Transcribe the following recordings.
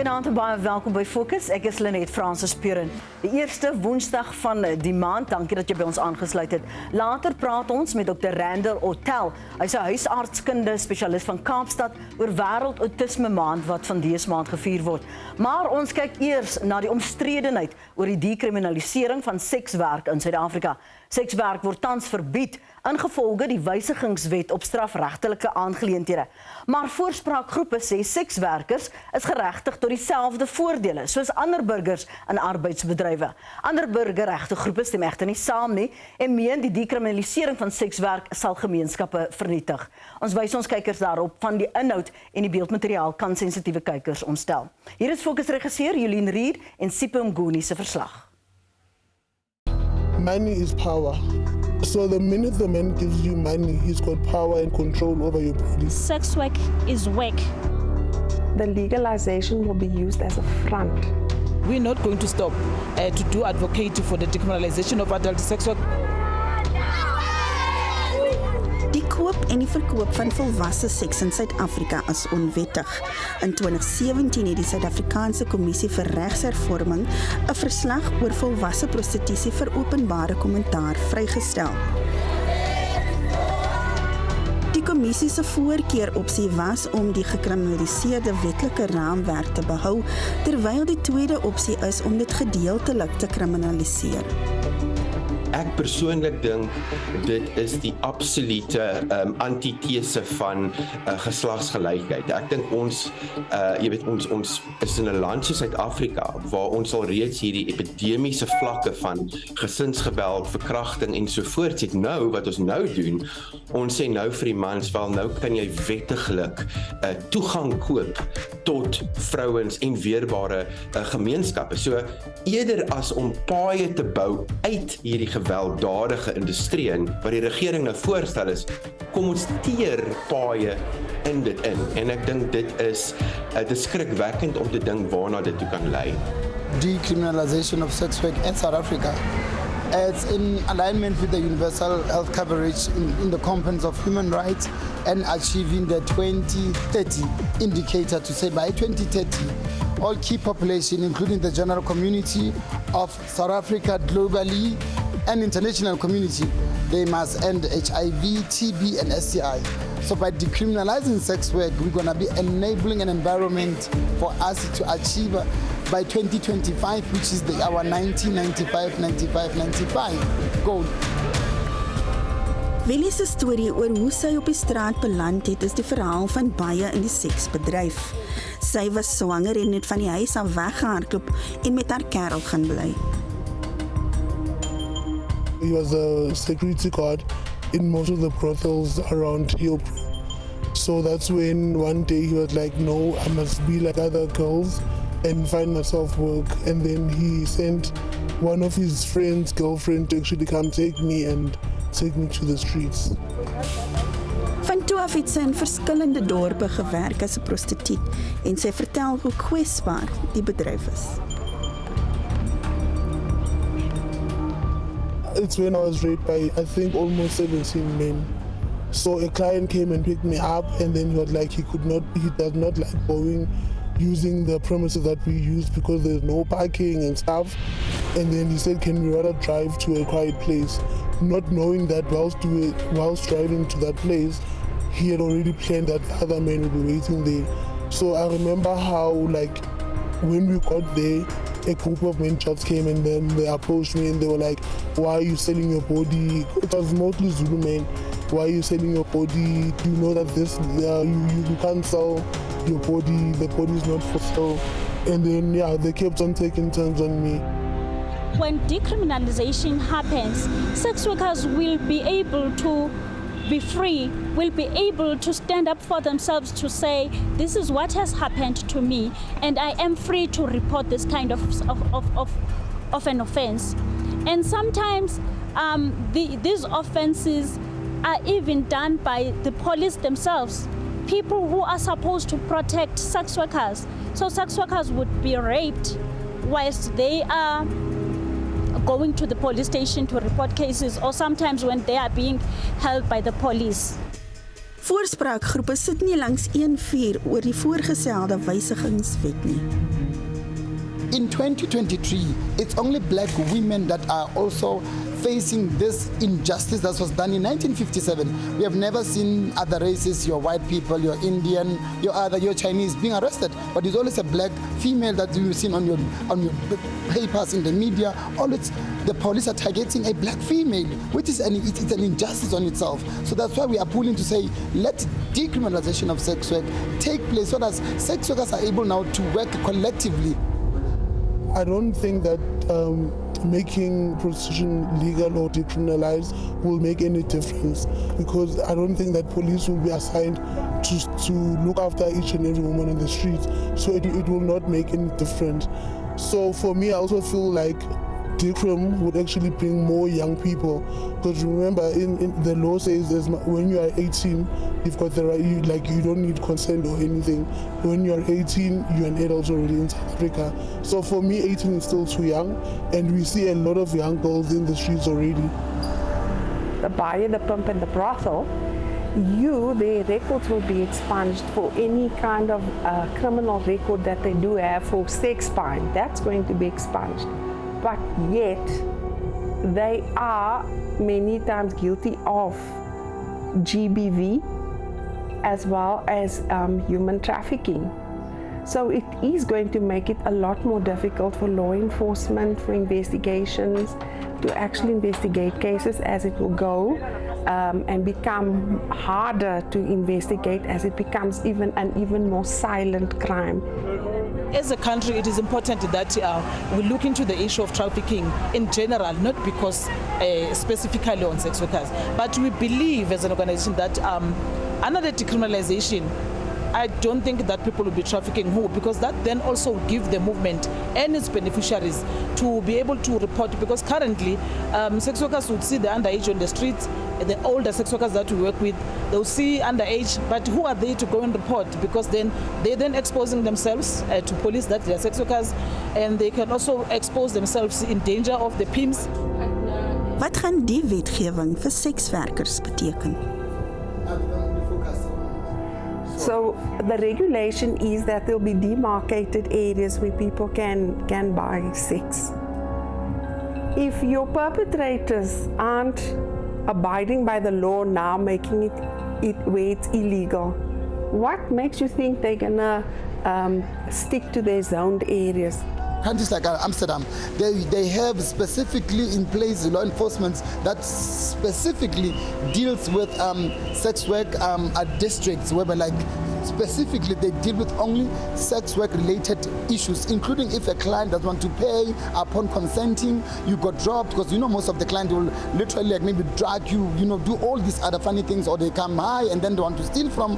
Goeienaand en baie welkom by Fokus. Ek is Lenet Francis Puren. Die eerste Woensdag van die maand. Dankie dat jy by ons aangesluit het. Later praat ons met Dr. Randall Otel. Hy's 'n huisartskunde spesialist van Kaapstad oor Wêreld Autisme Maand wat van dese maand gevier word. Maar ons kyk eers na die omstredenheid oor die dekriminalisering van sekswerk in Suid-Afrika. Sekswerk word tans verbied, ingevolge die Wysigingswet op strafregtelike aangeleenthede. Maar voorspraakgroepe sê sekswerkers is geregtig tot dieselfde voordele soos ander burgers in arbeidsbedrywe. Ander burgerregtegroepe stem egter nie saam nie en meen die dekriminalisering van sekswerk sal gemeenskappe vernietig. Ons wys ons kykers daarop van die inhoud en die beeldmateriaal kan sensitiewe kykers ontstel. Hier is Fokusregisseur Jolien Reed en Sipho Mguni se verslag. Money is power. So the minute the man gives you money, he's got power and control over your body. Sekswerk is work. The legalization will be used as a front. We're not going to stop to do advocacy for the decriminalisation of adult sex work. Die koop en die verkoop van volwasse seks in Suid-Afrika is onwettig. In 2017 het die Suid-Afrikaanse Kommissie vir Regshervorming 'n verslag oor volwasse prostitusie vir openbare kommentaar vrygestel. Die kommissie se voorkeuropsie was om die gekriminaliseerde wetlike raamwerk te behou, terwyl die tweede opsie is om dit gedeeltelik te kriminaliseer. Ek persoonlik dink dit is die absolute antithese van geslagsgelykheid. Ek dink ons ons is in 'n land soos Suid-Afrika waar ons al reeds hierdie epidemiese vlakke van gesinsgeweld, verkrachting en sovoorts het. Nou wat ons nou doen, ons sê nou vir die mans, wel nou kan jy wettiglik toegang koop tot vrouens en weerbare gemeenskappe. So eerder as om paaie te bou uit hierdie gewelddadige industrie wat die regering nou voorstel is, kom ons teer paaie in dit in. En ek dink dit is skrikwekkend om te dink waarna dit toe kan lei. Decriminalisation of sex work in South Africa. It's in alignment with the universal health coverage in the components of human rights and achieving the 2030 indicator to say by 2030, all key population, including the general community of South Africa globally and international community, they must end HIV, TB and STI. So by decriminalizing sex work, we're going to be enabling an environment for us to achieve by 2025, which is our 1995 goal. Willie se storie oor hoe sy op die straat beland het, is die verhaal van baie in die seksbedryf. Sy was swanger en het van die huis af weggehardloop en met haar kerel gaan bly. He was a security guard in most of the brothels around Hillbrook. So that's when one day he was like, no, I must be like other girls and find myself work. And then he sent one of his friends' girlfriend to actually come take me and take me to the streets. Van toe af het sy in verskillende dorpe gewerk as 'n prostituut en sy vertel hoe kwesbaar die bedryf is. It's when I was raped by, I think, almost 17 men. So a client came and picked me up, and then he was like, he does not like using the premises that we use because there's no parking and stuff. And then he said, can we rather drive to a quiet place? Not knowing that whilst driving to that place, he had already planned that the other men would be waiting there. So I remember how, like, when we got there, a group of men just came and then they approached me and they were like, why are you selling your body? It was mostly Zulu men. Why are you selling your body? Do you know that this, you can't sell your body, the body is not for sale. And then, yeah, they kept on taking turns on me. When decriminalization happens, sex workers will be able to be free, will be able to stand up for themselves to say, this is what has happened to me, and I am free to report this kind of an offense. And sometimes these offenses are even done by the police themselves, people who are supposed to protect sex workers. So sex workers would be raped whilst they are going to the police station to report cases, or sometimes when they are being held by the police. Voorspraakgroepe sit nie langs een vuur oor die voorgestelde wysigingswet nie. In 2023, it's only black women that are also facing this injustice that was done in 1957. We have never seen other races, your white people, your Indian, your Chinese being arrested. But it's always a black female that you've seen on your papers in the media. Always the police are targeting a black female, which is it's an injustice on itself. So that's why we are pulling to say, let decriminalisation of sex work take place so that sex workers are able now to work collectively. I don't think that making prostitution legal or decriminalized will make any difference, because I don't think that police will be assigned to look after each and every woman in the streets, so it will not make any difference. So for me, I also feel like decrim would actually bring more young people, because remember, in the law says when you are 18, you've got the right, you don't need consent or anything. When you are 18, you're an adult already in South Africa. So for me, 18 is still too young, and we see a lot of young girls in the streets already. The buyer, the pimp and the brothel, their records will be expunged for any kind of criminal record that they do have for sex crime. That's going to be expunged. But yet, they are many times guilty of GBV as well as human trafficking. So it is going to make it a lot more difficult for law enforcement, for investigations, to actually investigate cases as it will go, and become harder to investigate as it becomes an even more silent crime. As a country, it is important that we look into the issue of trafficking in general, not because specifically on sex workers, but we believe as an organization that under the decriminalisation, I don't think that people will be trafficking because that then also will give the movement and its beneficiaries to be able to report, because currently sex workers would see the underage on the streets, the older sex workers that we work with, they'll see underage, but who are they to go and report? Because then they're then exposing themselves to police that they are sex workers, and they can also expose themselves in danger of the pimps. Wat gaan die wetgewing vir sekswerkers beteken? So the regulation is that there'll be demarcated areas where people can buy sex. If your perpetrators aren't abiding by the law now, making it where it's illegal, what makes you think they're gonna stick to their zoned areas? Countries like Amsterdam, they have specifically in place law enforcement that specifically deals with sex work districts, where specifically they deal with only sex work related issues, including if a client doesn't want to pay upon consenting, you got dropped, because most of the clients will literally maybe drag you, do all these other funny things, or they come high and then they want to steal from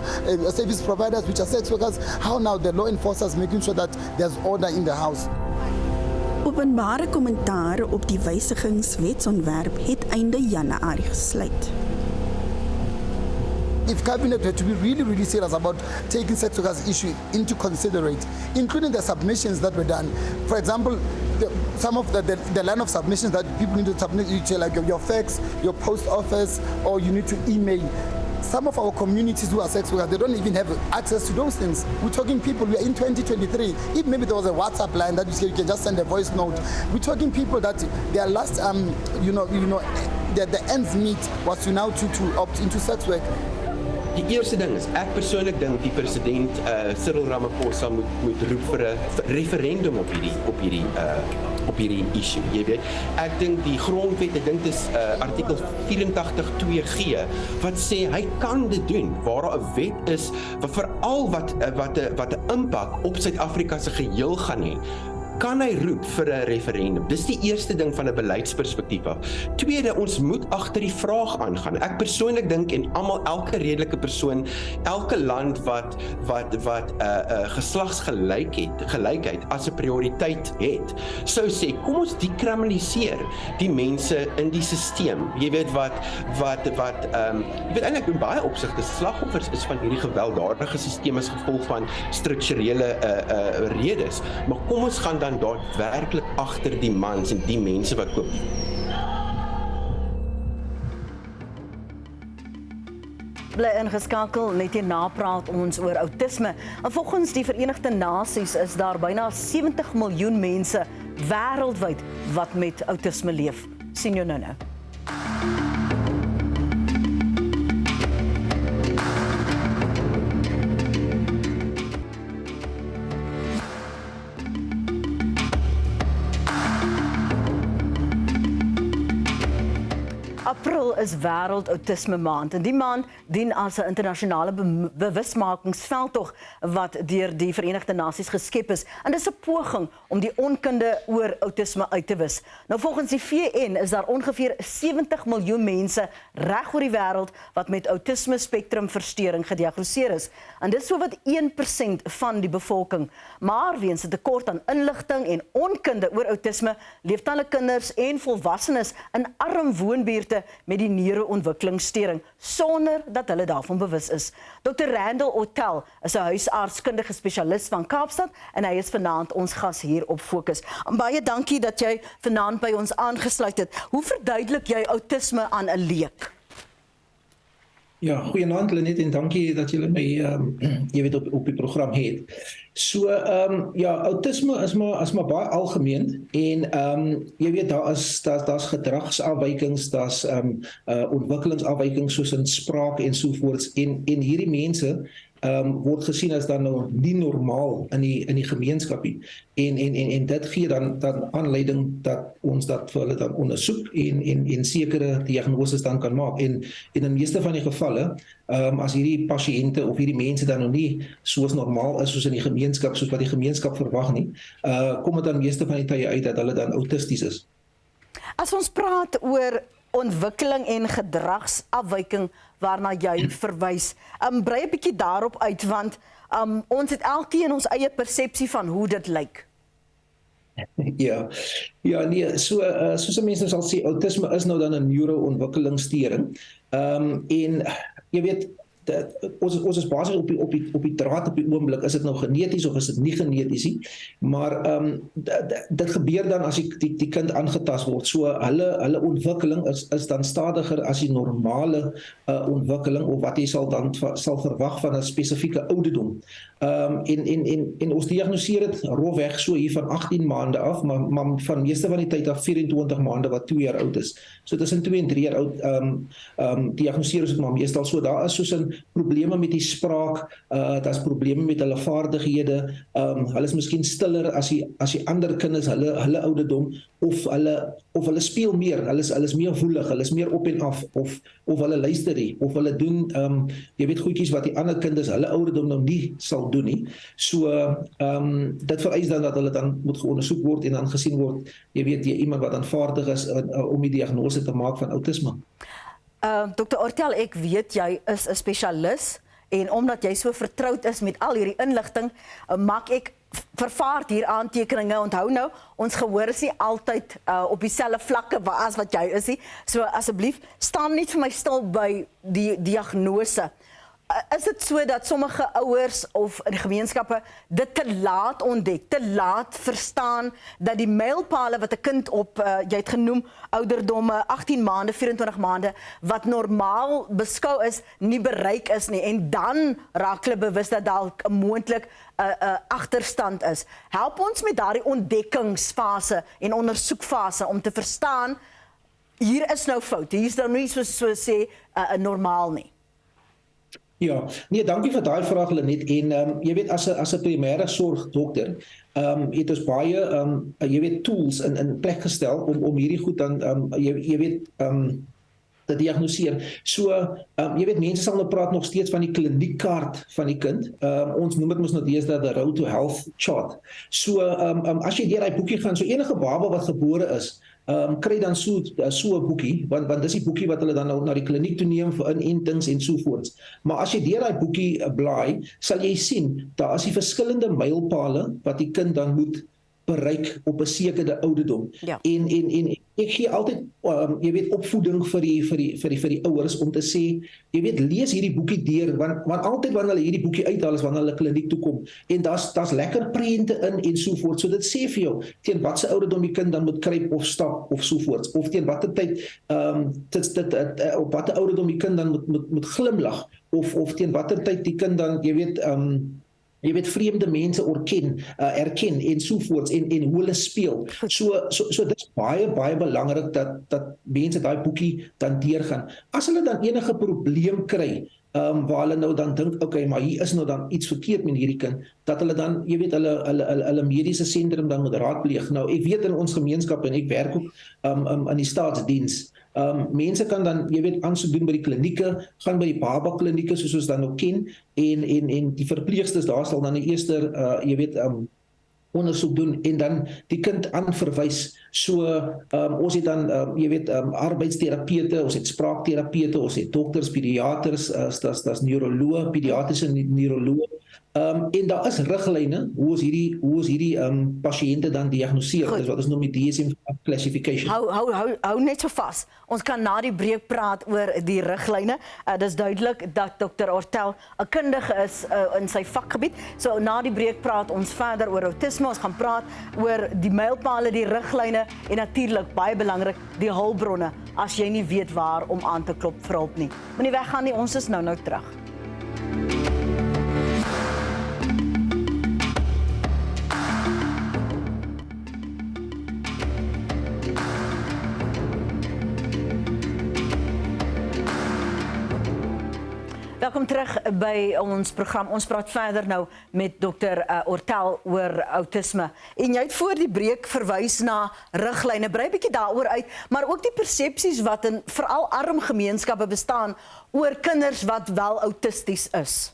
service providers, which are sex workers. How now the law enforcers making sure that there's order in the house? Openbare kommentaar op die wysigingswetsontwerp het einde Januarie gesluit. If cabinet were to be really serious about taking sex workers issue into consideration, including the submissions that were done, for example, some of the line of submissions that people need to submit, like your fax, your post office, or you need to email. Some of our communities who are sex workers, they don't even have access to those things. We're talking people, we are in 2023. If maybe there was a WhatsApp line that you can just send a voice note. We're talking people that their last, the ends meet was to now to opt into sex work. Die eerste ding is, ek persoonlik dink die president Cyril Ramaphosa moet roep vir 'n referendum op hierdie issue. Jy weet, ek dink die grondwet, ek dink dit is artikel 84(2)G wat sê hy kan dit doen, waar daar 'n wet is wat veral wat 'n impak op Suid-Afrika se geheel gaan hê. Kan hy roep vir 'n referendum? Dis die eerste ding van 'n beleidsperspektief af. Tweede, ons moet agter die vraag aangaan. Ek persoonlik dink en elke redelike persoon, elke land wat geslagsgelykheid as 'n prioriteit het, sou sê, kom ons dekriminaliseer die mense in die stelsel. Jy weet jy weet eintlik in baie opsigte slagoffers is van hierdie gewelddadige stelsel as gevolg van strukturele redes. Maar kom ons gaan dan daadwerklik agter die mans en die mense wat koop. Bly ingeskakel, net hierna praat ons oor outisme. En volgens die Verenigde Nasies is daar byna 70 miljoen mense wêreldwyd wat met outisme leef. Sien jou nou. April is wêreld outisme maand en die maand dien as 'n internasionale bewusmakingsveldtog wat deur die Verenigde Nasies geskep is. En dis 'n poging om die onkunde oor outisme uit te wis. Nou volgens die VN is daar ongeveer 70 miljoen mense reg oor die wêreld wat met outisme spektrumversteuring gediagnoseer is. En dis sowat 1% van die bevolking. Maar weens 'n tekort aan inligting en onkunde oor outisme, leef talle kinders en volwassenes in arm woonbuurte met die neuroontwikkelingsstoring sonder dat hulle daarvan bewus is. Dr. Randall Otel is 'n huisartskundige spesialis van Kaapstad en hy is vanaand ons gas hier op Fokus. Baie dankie dat jy vanaand by ons aangesluit het. Hoe verduidelik jy outisme aan 'n leek? Ja, goeienaand Lenet en dankie dat julle my jy weet op die program het. So ja, outisme is maar baie algemeen en jy weet daar's gedragsafwykings, daar's ontwikkelingsafwykings soos in spraak en sovoorts en hierdie mense word gesien as dan nou nie normaal in die gemeenskap nie. En dit gee dan aanleiding dat ons dat vir hulle dan ondersoek en sekere diagnoses dan kan maak. En in die meeste van die gevalle, as hierdie pasiënte of hierdie mense dan nog nie soos normaal is soos in die gemeenskap, soos wat die gemeenskap verwag nie, kom dit dan meeste van die tye uit dat hulle dan autisties is. As ons praat oor ontwikkeling en gedragsafwyking waarna jy verwys, brei 'n bietjie daarop uit want ons het elkeen ons eie persepsie van hoe dit lyk. Ja, nee, soos mense sal sê, autisme is nou dan 'n neuroontwikkelingsstoring. En jy weet, ons is basies op die draad op die oomblik, is dit nou geneties of is dit nie geneties nie, maar dit gebeur dan as die kind aangetast word, so hulle ontwikkeling is dan stadiger as die normale ontwikkeling of wat jy sal verwag van 'n spesifieke ouderdom. En ons diagnoseer dit rofweg so hier van 18 maande af, maar van meeste van die tyd af 24 maande wat 2 jaar oud is. So tussen 2 en 3 jaar oud diagnoseer ons dit maar meestal so. Daar is soos 'n probleme met die spraak, daar's probleme met hulle vaardighede, hulle is miskien stiller as die ander kinders hulle ouderdom, of hulle speel meer, hulle is meer woelig, hulle is meer op en af, of hulle luister nie, of hulle doen, jy weet goedjies wat die ander kinders hulle ouderdom nou nie sal doen nie. So, dit vereis dan dat hulle dan moet geondersoek word en dan gesien word, jy weet, iemand wat dan vaardig is om die diagnose te maak van autisme. Dr. Ortel, ek weet jy is 'n spesialis en omdat jy so vertroud is met al hierdie inligting, maak ek vervaard hier aantekeninge. Onthou nou, ons gehoor is nie altyd op dieselfde vlakke as wat jy is nie. So asseblief, staan net vir my stil by die diagnose. Is dit so dat sommige ouers of in gemeenskappe dit te laat ontdek, te laat verstaan dat die mylpale wat 'n kind op, jy het genoem, ouderdomme 18 maande, 24 maande, wat normaal beskou is, nie bereik is nie, en dan raak hulle bewus dat dalk 'n moontlik agterstand is. Help ons met daardie ontdekkingsfase en ondersoekfase om te verstaan, hier is nou fout, hier is nou nie so sê normaal nie. Ja, nee, dankie vir daai vraag Lenet. En jy weet, as 'n primêre sorgdokter, het ons baie jy weet tools in plek gestel om hierdie goed dan jy weet te diagnoseer. So, jy weet, mense sal nou praat nog steeds van die kliniekkaart van die kind. Ons noem dit mos nou deesdae the Road to Health chart. So, as jy deur daai boekie gaan, so enige baba wat gebore is, kry dan so 'n boekie, want dis die boekie wat hulle dan nou na die kliniek toe neem vir inentings en sovoorts. Maar as jy deur daai boekie blaai, sal jy sien, daar is die verskillende mylpale wat die kind dan moet bereik op 'n sekere ouderdom. Ja. En ek gee altyd jy weet opvoeding vir die ouers om te sê, jy weet lees hierdie boekie deur want altyd wanneer hulle hierdie boekie uithaal is wanneer hulle kliniek toe kom en daar's lekker prente in en so voort. So dit sê vir jou teen watter ouderdom die kind dan moet kruip of stap of so voort of teen watter tyd op watter ouderdom die kind dan moet glimlag of teen watter tyd die kind dan jy weet vreemde mense erken en sovoorts en hoe hulle speel. So dit is baie belangrik dat mense daai boekie dan deurgaan. As hulle dan enige probleem kry, waar hulle nou dan dink, okay, maar hier is nou dan iets verkeerd met hierdie kind, dat hulle dan, jy weet, hulle mediese sentrum dan moet raadpleeg. Nou, ek weet in ons gemeenskap en ek werk ook in die staatsdiens. Mense kan dan, jy weet, aansoek doen by die klinieke, gaan by die baba klinieke soos ons dan ook ken en die verpleegsters daar sal dan die eerste jy weet ondersoek doen en dan die kind aanverwys. So ons het dan jy weet arbeidsterapeute, ons het spraakterapeute, ons het dokters, pediaters, daar's neuroloog, pediatriese neuroloog. En daar is riglyne hoe ons hierdie pasiënte dan diagnoseer. Dis wat ons noem die DSM-5 classification. Hou net so vas. Ons kan na die breek praat oor die riglyne. Dis duidelik dat Dr. Ortel 'n kundige is in sy vakgebied. So na die breek praat ons verder oor autisme. Ons gaan praat oor die mylpale, die riglyne en natuurlik baie belangrik die hulpbronne as jy nie weet waar om aan te klop vir hulp nie. Moenie weggaan nie, ons is nou terug. Welkom terug by ons program. Ons praat verder nou met Dr. Ortel oor autisme. En jy het voor die breek verwys na riglyne. Brei 'n bietjie daaroor uit, maar ook die persepsies wat in veral arm gemeenskappe bestaan oor kinders wat wel autisties is.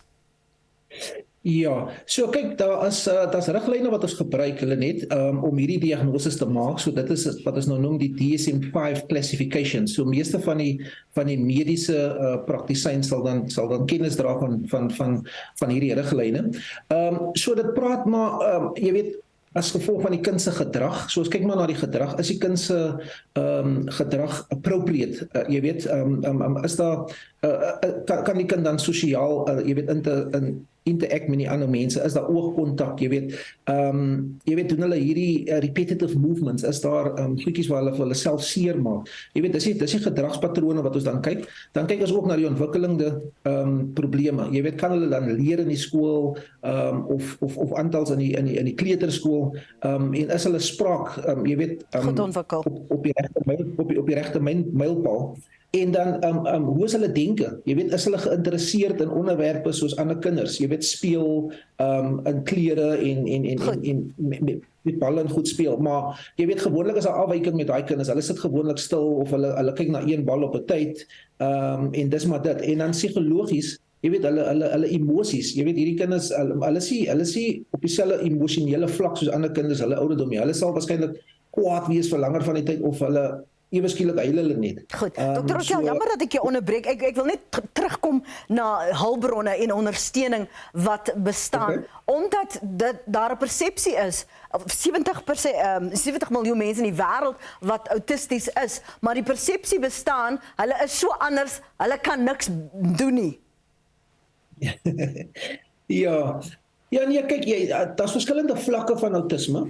Ja, so kyk, daar's riglyne wat ons gebruik hulle net om hierdie diagnoses te maak. So dit is wat ons nou noem die DSM-5 classification. So meeste van die mediese praktisyns sal dan kennis dra van hierdie riglyne. So dit praat maar jy weet as gevolg van die kind se gedrag. So as kyk maar na die gedrag, is die kind se gedrag appropriate? Jy weet is daar kan die kind dan sosiaal jy weet interact met die ander mense, is daar oogkontak, jy weet doen hulle hierdie repetitive movements, is daar goedjies waar hulle vir hulle self seer maak. Jy weet, dis die gedragspatrone wat ons dan kyk ons ook na die ontwikkelende probleme. Jy weet, kan hulle dan leer in die skool of aantal in die kleuterskool en is hulle spraak jy weet op die regte mylpaal. En dan hoe is hulle denke? Jy weet, is hulle geïnteresseerd in onderwerpe soos ander kinders? Jy weet, speel in klere en met balle en goed speel. Maar jy weet, gewoonlik is daar afwyking met daai kinders. Hulle sit gewoonlik stil of hulle kyk na een bal op 'n tyd en dis maar dit. En dan psigologies, jy weet, hulle emosies. Jy weet, hierdie kinders, hulle sien op dieselfde emosionele vlak soos ander kinders, hulle ouderdom. Hulle sal waarskynlik kwaad wees vir langer van die tyd of hulle ewe skielik huil hulle net. Goed. Dr. Ortel, jammer dat ek jou onderbreek. Ek wil net terugkom na hulpbronne en ondersteuning wat bestaan, omdat daar 'n persepsie is, 70 miljoen mense in die wêreld wat autisties is, maar die persepsie bestaan, hulle is so anders, hulle kan niks doen nie. Ja, nee, kyk, daar's verskillende vlakke van autisme.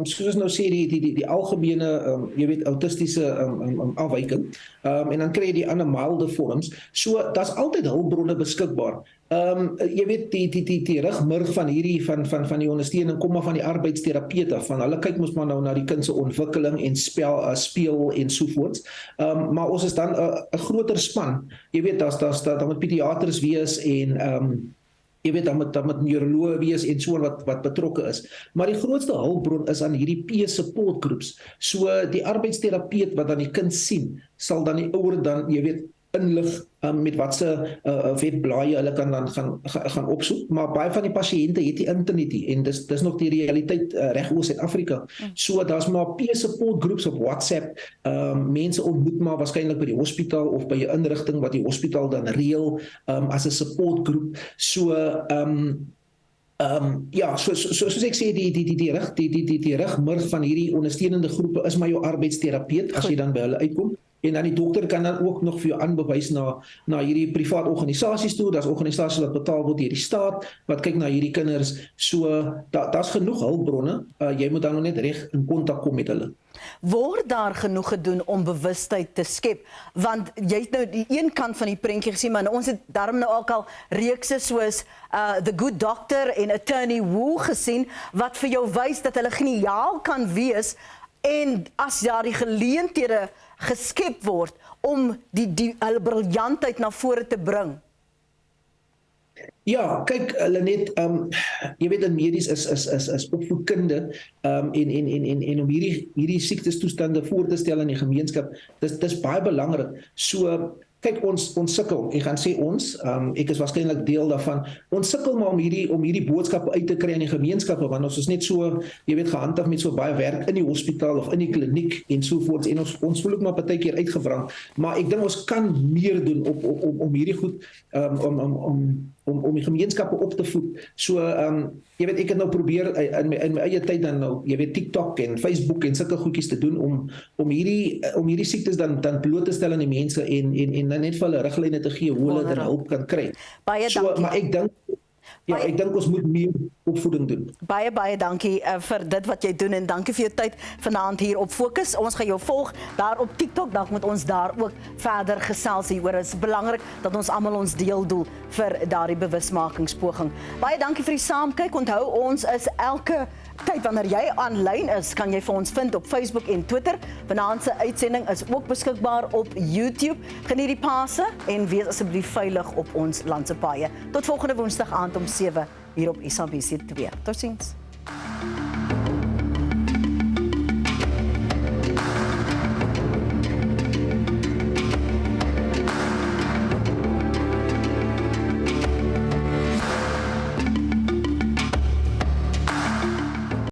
Soos nou sê die algemene, jy weet, autistiese afwyking. En dan kry jy die ander milde vorms. So daar's altyd hulpbronne beskikbaar. Jy weet die rigmurg van hierdie van die ondersteuning kom maar van die arbeidsterapeute, van hulle kyk mos maar nou na die kind se ontwikkeling en speel en sovoorts. Maar ons is dan 'n groter span. Jy weet, daar moet pediaters wees en jy weet, dan moet neuroloog wees en so wat betrokke is. Maar die grootste hulpbron is aan hierdie peer support groups. So die arbeidsterapeut wat dan die kind sien, sal dan die ouer dan, jy weet, inlig met watse webblaaie hulle kan dan gaan opsoek. Maar baie van die pasiënte het die internet nie, en dis nog die realiteit reg oor Suid-Afrika. So daar's maar peer support groups op WhatsApp. Mense ontmoet maar waarskynlik by die hospitaal of by 'n inrigting wat die hospitaal dan reël as 'n support groep. So Ja, soos ek sê, die rigmurg van hierdie ondersteunende groepe is maar jou arbeidsterapeut as jy dan by hulle uitkom. En dan die dokter kan dan ook nog vir jou aanbewys na hierdie privaat organisasies toe. Daar's organisasies wat betaal word deur die staat wat kyk na hierdie kinders. So daar's genoeg hulpbronne. Jy moet dan nog net reg in kontak kom met hulle. Word daar genoeg gedoen om bewustheid te skep? Want jy het nou die een kant van die prentjie gesien, maar ons het daarom nou ook al reekse soos The Good Doctor en Attorney Woo gesien, wat vir jou wys dat hulle geniaal kan wees en as daar die geleenthede geskep word om hulle briljantheid na vore te bring. Ja, kyk, Lenet, jy weet in medies is opvoedkunde en om hierdie siektestoestande voor te stel in die gemeenskap, dis baie belangrik. So kyk, ons sukkel, ek gaan sê ons, ek is waarskynlik deel daarvan, ons sukkel maar om hierdie boodskappe uit te kry in die gemeenskappe, want ons is net so, jy weet, gehandhaaf met so baie werk in die hospitaal of in die kliniek en sovoorts, en ons voel ook maar partykeer uitgebrand, maar ek dink ons kan meer doen om hierdie goed, om die gemeenskappe op te voed. So, jy weet, ek het nou probeer in my eie tyd dan nou, jy weet, TikTok en Facebook en sulke goedjies te doen om hierdie siektes dan bloot te stel aan die mense en dan net vir hulle riglyne te gee hoe hulle dan hulp kan kry. Baie so, dankie. Maar ek dink ons moet meer opvoeding doen. Baie dankie vir dit wat jy doen en dankie vir jou tyd vanaand hier op Fokus. Ons gaan jou volg daar op TikTok, dan moet ons daar ook verder gesels hieroor. Dit is belangrik dat ons almal ons deel doen vir daardie bewusmakingspoging. Baie dankie vir die saamkyk. Onthou, ons is elke tyd wanneer jy aanlyn is, kan jy vir ons vind op Facebook en Twitter. Vanaand se uitsending is ook beskikbaar op YouTube. Geniet die Paase en wees asseblief veilig op ons land se paaie. Tot volgende Woensdag aand om 7 hier op SABC 2. Totsiens.